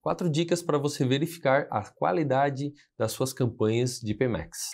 4 dicas para você verificar a qualidade das suas campanhas de PMax.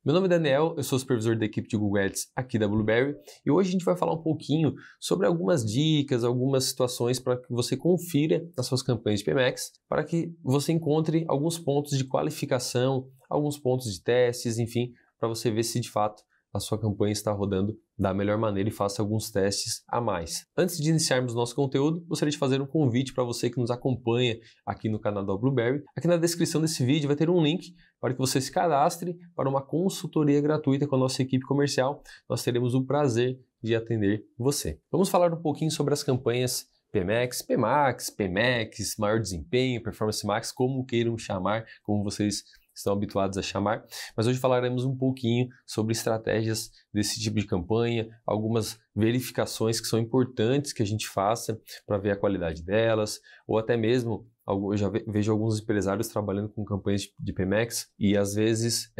Meu nome é Daniel, eu sou supervisor da equipe de Google Ads aqui da Blueberry e hoje a gente vai falar um pouquinho sobre algumas dicas, algumas situações para que você confira as suas campanhas de PMax, para que você encontre alguns pontos de qualificação, alguns pontos de testes, enfim, para você ver se de fato a sua campanha está rodando da melhor maneira e faça alguns testes a mais. Antes de iniciarmos nosso conteúdo, gostaria de fazer um convite para você que nos acompanha aqui no canal da Blueberry. Aqui na descrição desse vídeo vai ter um link para que você se cadastre para uma consultoria gratuita com a nossa equipe comercial. Nós teremos o prazer de atender você. Vamos falar um pouquinho sobre as campanhas PMax, PMax, PMax, maior desempenho, Performance Max, como queiram chamar, como vocês estão habituados a chamar, mas hoje falaremos um pouquinho sobre estratégias desse tipo de campanha, algumas verificações que são importantes que a gente faça para ver a qualidade delas, ou até mesmo eu já vejo alguns empresários trabalhando com campanhas de PMax e às vezes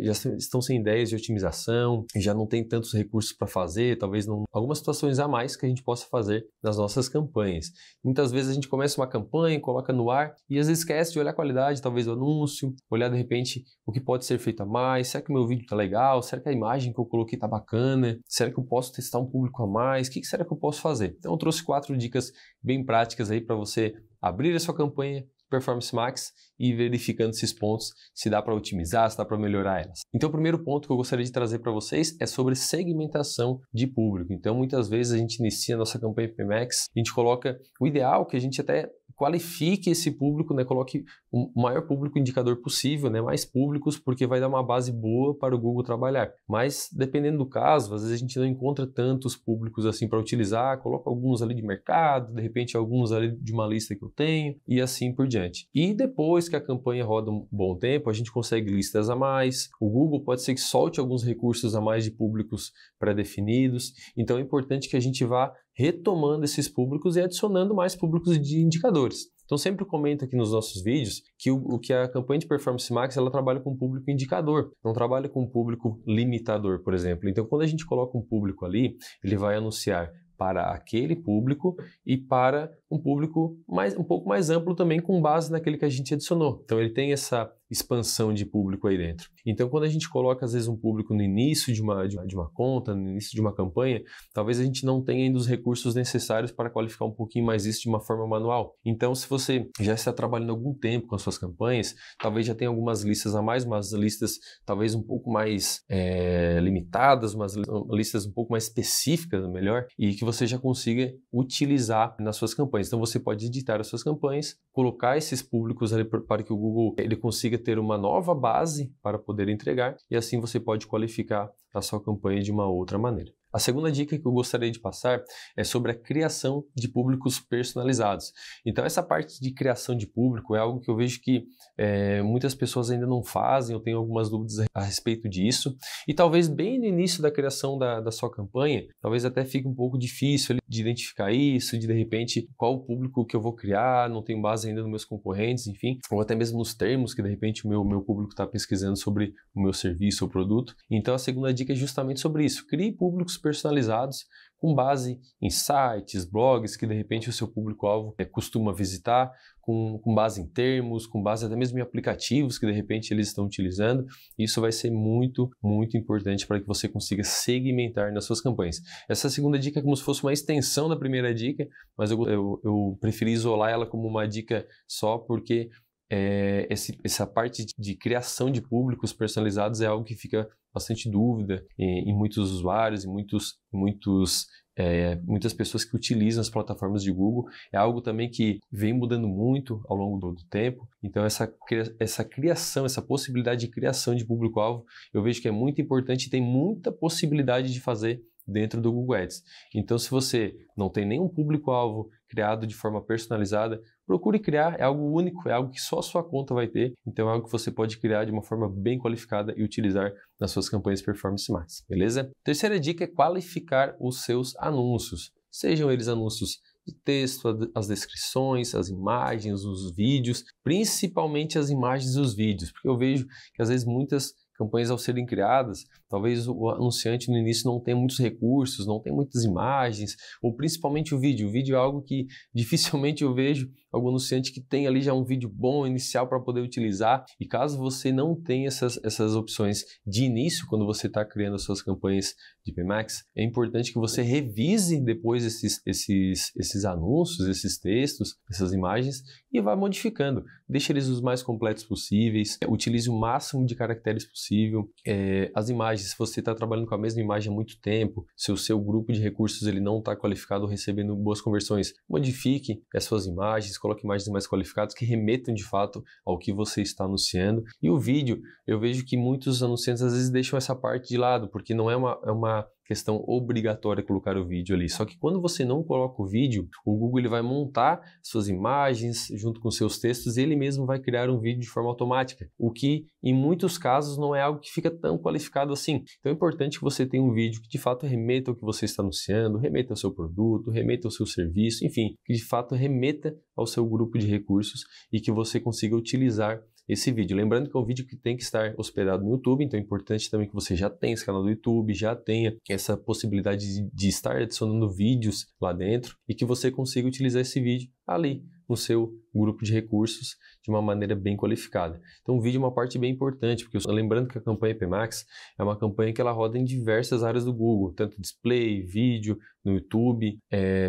já estão sem ideias de otimização, já não tem tantos recursos para fazer, talvez não, algumas situações a mais que a gente possa fazer nas nossas campanhas. Muitas vezes a gente começa uma campanha, coloca no ar e às vezes esquece de olhar a qualidade, talvez do anúncio, olhar de repente o que pode ser feito a mais, será que o meu vídeo está legal, será que a imagem que eu coloquei está bacana, será que eu posso testar um público a mais, o que será que eu posso fazer? Então eu trouxe 4 dicas bem práticas aí para você abrir a sua campanha Performance Max e verificando esses pontos, se dá para otimizar, se dá para melhorar elas. Então o primeiro ponto que eu gostaria de trazer para vocês é sobre segmentação de público. Então muitas vezes a gente inicia a nossa campanha PMax, a gente coloca o ideal que a gente até qualifique esse público, né? Coloque o maior público indicador possível, né? Mais públicos, porque vai dar uma base boa para o Google trabalhar. Mas dependendo do caso, às vezes a gente não encontra tantos públicos assim para utilizar, coloca alguns ali de mercado, de repente alguns ali de uma lista que eu tenho e assim por diante. E depois que a campanha roda um bom tempo, a gente consegue listas a mais, o Google pode ser que solte alguns recursos a mais de públicos pré-definidos, então é importante que a gente vá retomando esses públicos e adicionando mais públicos de indicadores. Então sempre comento aqui nos nossos vídeos que a campanha de Performance Max ela trabalha com público indicador, não trabalha com público limitador, por exemplo. Então quando a gente coloca um público ali, ele vai anunciar para aquele público e para um público um pouco mais amplo também com base naquele que a gente adicionou. Então ele tem essa expansão de público aí dentro. Então quando a gente coloca às vezes um público no início de uma conta, no início de uma campanha, talvez a gente não tenha ainda os recursos necessários para qualificar um pouquinho mais isso de uma forma manual. Então se você já está trabalhando algum tempo com as suas campanhas, talvez já tenha algumas listas a mais, umas listas talvez um pouco mais limitadas, umas listas um pouco mais específicas, melhor, e que você já consiga utilizar nas suas campanhas. Então você pode editar as suas campanhas, colocar esses públicos ali para que o Google ele consiga ter uma nova base para poder entregar e assim você pode qualificar a sua campanha de uma outra maneira. A segunda dica que eu gostaria de passar é sobre a criação de públicos personalizados. Então essa parte de criação de público é algo que eu vejo que muitas pessoas ainda não fazem, eu tenho algumas dúvidas a respeito disso e talvez bem no início da criação da sua campanha, talvez até fique um pouco difícil de identificar isso, de repente qual o público que eu vou criar, não tenho base ainda nos meus concorrentes, enfim, ou até mesmo nos termos que de repente o meu público está pesquisando sobre o meu serviço ou produto. Então a segunda dica é justamente sobre isso, crie públicos personalizados com base em sites, blogs que de repente o seu público-alvo costuma visitar, com base em termos, com base até mesmo em aplicativos que de repente eles estão utilizando. Isso vai ser muito, muito importante para que você consiga segmentar nas suas campanhas. Essa segunda dica é como se fosse uma extensão da primeira dica, mas eu preferi isolar ela como uma dica só porque essa parte de criação de públicos personalizados é algo que fica bastante dúvida em muitos usuários, muitas pessoas que utilizam as plataformas de Google. É algo também que vem mudando muito ao longo do tempo. Então essa criação, essa possibilidade de criação de público-alvo, eu vejo que é muito importante e tem muita possibilidade de fazer dentro do Google Ads. Então se você não tem nenhum público-alvo criado de forma personalizada, procure criar, é algo único, é algo que só a sua conta vai ter, então é algo que você pode criar de uma forma bem qualificada e utilizar nas suas campanhas Performance Max, beleza? Terceira dica é qualificar os seus anúncios, sejam eles anúncios de texto, as descrições, as imagens, os vídeos, principalmente as imagens e os vídeos, porque eu vejo que às vezes muitas campanhas ao serem criadas, talvez o anunciante no início não tenha muitos recursos, não tenha muitas imagens, ou principalmente o vídeo. O vídeo é algo que dificilmente eu vejo algum anunciante que tem ali já um vídeo bom inicial para poder utilizar. E caso você não tenha essas opções de início, quando você está criando as suas campanhas de PMax, é importante que você revise depois esses anúncios, esses textos, essas imagens e vá modificando. Deixe eles os mais completos possíveis, utilize o máximo de caracteres possível. As imagens, se você está trabalhando com a mesma imagem há muito tempo, se o seu grupo de recursos ele não está qualificado ou recebendo boas conversões, modifique as suas imagens, coloque imagens mais qualificadas que remetam de fato ao que você está anunciando. E o vídeo, eu vejo que muitos anunciantes às vezes deixam essa parte de lado, porque não é uma questão obrigatória colocar o vídeo ali. Só que quando você não coloca o vídeo, o Google ele vai montar suas imagens junto com seus textos e ele mesmo vai criar um vídeo de forma automática, o que em muitos casos não é algo que fica tão qualificado assim. Então é importante que você tenha um vídeo que de fato remeta ao que você está anunciando, remeta ao seu produto, remeta ao seu serviço, enfim, que de fato remeta ao seu grupo de recursos e que você consiga utilizar esse vídeo. Lembrando que é um vídeo que tem que estar hospedado no YouTube, então é importante também que você já tenha esse canal do YouTube, já tenha essa possibilidade de estar adicionando vídeos lá dentro e que você consiga utilizar esse vídeo ali no seu grupo de recursos de uma maneira bem qualificada. Então o vídeo é uma parte bem importante, porque lembrando que a campanha PMax é uma campanha que ela roda em diversas áreas do Google, tanto display, vídeo, no YouTube,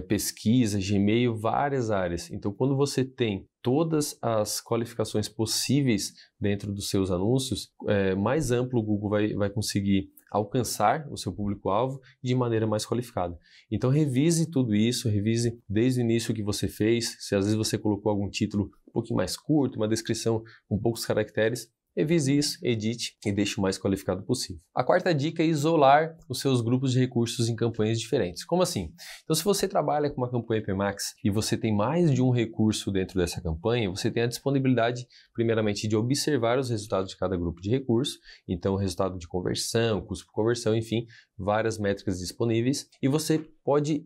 pesquisa, Gmail, várias áreas. Então quando você tem todas as qualificações possíveis dentro dos seus anúncios, mais amplo o Google vai conseguir alcançar o seu público-alvo de maneira mais qualificada. Então revise tudo isso, revise desde o início o que você fez, se às vezes você colocou algum título um pouquinho mais curto, uma descrição com poucos caracteres, revise isso, edite e deixe o mais qualificado possível. A quarta dica é isolar os seus grupos de recursos em campanhas diferentes. Como assim? Então, se você trabalha com uma campanha PMax e você tem mais de um recurso dentro dessa campanha, você tem a disponibilidade, primeiramente, de observar os resultados de cada grupo de recurso, então, resultado de conversão, custo por conversão, enfim, várias métricas disponíveis, e você pode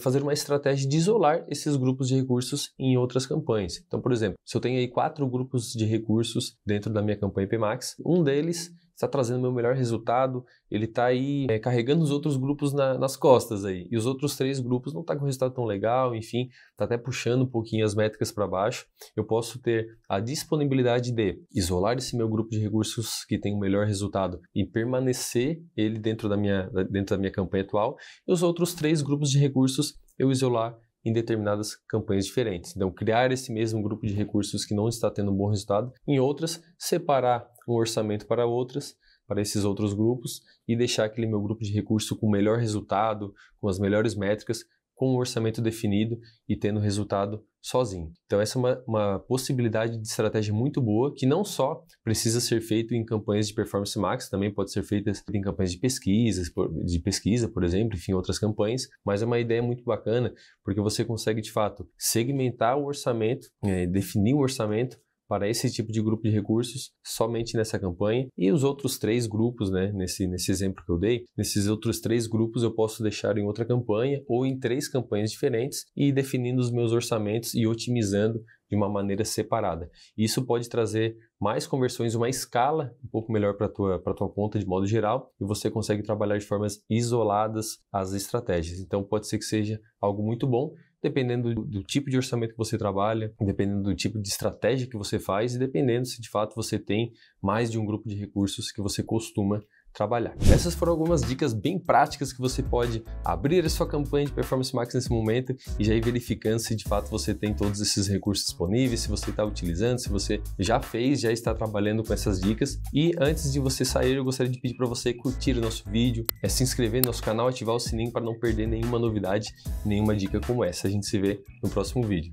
fazer uma estratégia de isolar esses grupos de recursos em outras campanhas. Então, por exemplo, se eu tenho aí 4 grupos de recursos dentro da minha campanha PMax, um deles está trazendo o meu melhor resultado, ele está aí carregando os outros grupos nas costas aí, e os outros 3 grupos não estão com resultado tão legal, enfim, está até puxando um pouquinho as métricas para baixo. Eu posso ter a disponibilidade de isolar esse meu grupo de recursos que tem o melhor resultado e permanecer ele dentro da minha campanha atual, e os outros 3 grupos de recursos eu isolar em determinadas campanhas diferentes. Então, criar esse mesmo grupo de recursos que não está tendo um bom resultado, em outras, separar um orçamento para outras, para esses outros grupos, e deixar aquele meu grupo de recurso com o melhor resultado, com as melhores métricas, com um orçamento definido e tendo resultado sozinho. Então essa é uma possibilidade de estratégia muito boa, que não só precisa ser feito em campanhas de Performance Max, também pode ser feita em campanhas de pesquisa, por exemplo, enfim, outras campanhas, mas é uma ideia muito bacana, porque você consegue de fato segmentar o orçamento, definir o orçamento para esse tipo de grupo de recursos somente nessa campanha, e os outros 3 grupos, né, nesse exemplo que eu dei, nesses outros 3 grupos eu posso deixar em outra campanha ou em 3 campanhas diferentes e ir definindo os meus orçamentos e otimizando de uma maneira separada. Isso pode trazer mais conversões, uma escala um pouco melhor para a tua conta de modo geral, e você consegue trabalhar de formas isoladas as estratégias. Então pode ser que seja algo muito bom, dependendo do tipo de orçamento que você trabalha, dependendo do tipo de estratégia que você faz e dependendo se de fato você tem mais de um grupo de recursos que você costuma trabalhar. Essas foram algumas dicas bem práticas que você pode abrir a sua campanha de Performance Max nesse momento e já ir verificando se de fato você tem todos esses recursos disponíveis, se você está utilizando, se você já fez, já está trabalhando com essas dicas. E antes de você sair, eu gostaria de pedir para você curtir o nosso vídeo, se inscrever no nosso canal, ativar o sininho para não perder nenhuma novidade, nenhuma dica como essa. A gente se vê no próximo vídeo.